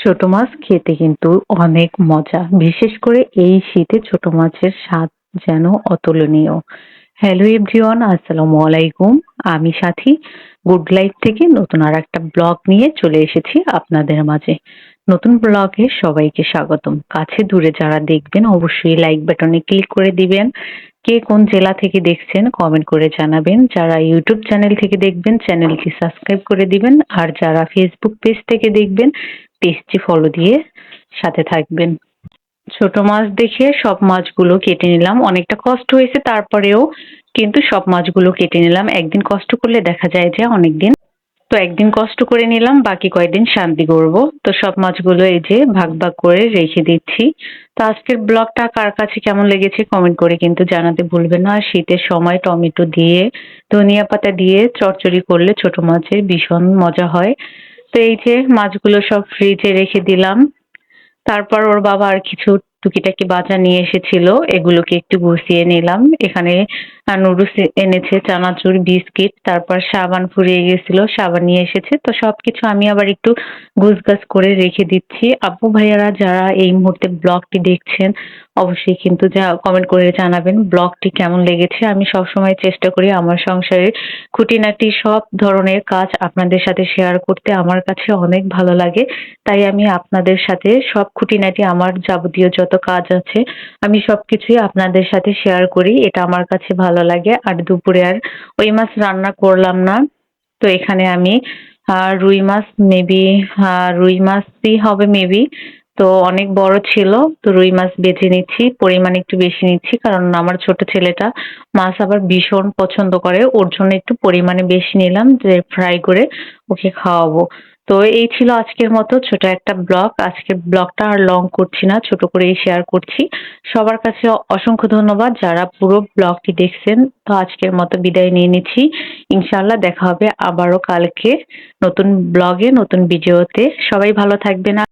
ছোট মাছ খেতে কিন্তু অনেক মজা। বিশেষ করে এই শীতে ছোট মাছের স্বাদ যেন অতুলনীয়। হ্যালো এভরিওয়ান, আসসালামু আলাইকুম। আমি সাথী গুড লাইফ থেকে নতুন আরেকটা ব্লগ নিয়ে চলে এসেছি আপনাদের মাঝে। নতুন ব্লগে সবাইকে স্বাগতম। কাছে দূরে যারা দেখবেন অবশ্যই লাইক বাটনে ক্লিক করে দিবেন। কে কোন জেলা থেকে দেখছেন কমেন্ট করে জানাবেন। যারা ইউটিউব চ্যানেল থেকে দেখবেন চ্যানেলটি সাবস্ক্রাইব করে দিবেন। আর যারা ফেসবুক পেজ থেকে দেখবেন পেজটি ফলো দিয়ে সাথে থাকবেন। ছোট মাছ দেখে সব মাছগুলো কেটে নিলাম। অনেকটা কষ্ট হয়েছে তারপরেও কিন্তু সব মাছগুলো কেটে নিলাম। একদিন কষ্ট করলে দেখা যায় যে অনেকদিন। তো একদিন কষ্ট করে নিলাম, বাকি কয়েকদিন শান্তি করব। তো সব মাছগুলো এই যে ভাগ ভাগ করে রেখে দিচ্ছি। তো আজকের ব্লগটা কার কাছে কেমন লেগেছে কমেন্ট করে কিন্তু জানাতে ভুলবেন না। আর শীতের সময় টমেটো দিয়ে ধনিয়া পাতা দিয়ে চচ্চড়ি করলে ছোট মাছের ভীষণ মজা হয়। তো এই যে মাছগুলো সব ফ্রিজে রেখে দিলাম। তারপর ওর বাবা আর কিছু টুকিটাকি বাজার নিয়ে এসেছিল, এগুলোকে একটু গুছিয়ে নিলাম। এখানে নুডলস এনেছে, চানাচুর, বিস্কিট, তারপর সাবান ফুরিয়ে গেছিল, সাবান নিয়ে এসেছে। তো সবকিছু আমি আবার একটু গুছগাছ করে রেখে দিচ্ছি। আপু ভাইয়ারা যারা এই মুহূর্তে ব্লগটি দেখছেন অবশ্যই কিন্তু যা কমেন্ট করে জানাবেন ব্লগটি কেমন লেগেছে। আমি সবসময় চেষ্টা করি আমার সংসারের খুঁটিনাটি সব ধরনের কাজ আপনাদের সাথে শেয়ার করতে, আমার কাছে অনেক ভালো লাগে। তাই আমি আপনাদের সাথে সব খুঁটিনাটি আমার যাবতীয় যত কাজ আছে আমি সবকিছুই আপনাদের সাথে শেয়ার করি। এটা আমার কাছে ভালো লাগে। আর দুপুরে আর ওই মাছ রান্না করলাম না। তো এখানে আমি রুই মাছ মেবি, রুই মাছই হবে মেবি। তো অনেক বড় ছিল, তো রুই মাছ বেছে নিচ্ছি, পরিমাণ একটু বেশি নিচ্ছি কারণ আমার ছোট ছেলেটা মাছ আবার ভীষণ পছন্দ করে, ওর জন্য একটু পরিমাণে বেশি নিলাম যে ফ্রাই করে ওকে খাওয়াবো। তো এই ছিল আজকের মতো ছোট একটা ব্লগ। আজকের ব্লগটা আর লং করছি না, ছোট করেই শেয়ার করছি। সবার কাছে অসংখ্য ধন্যবাদ যারা পুরো ব্লগটি দেখছেন। তো আজকের মতো বিদায় নিয়ে নিচ্ছি। ইনশাআল্লাহ দেখা হবে আবারও কালকে নতুন ব্লগে, নতুন ভিডিওতে। সবাই ভালো থাকবেন।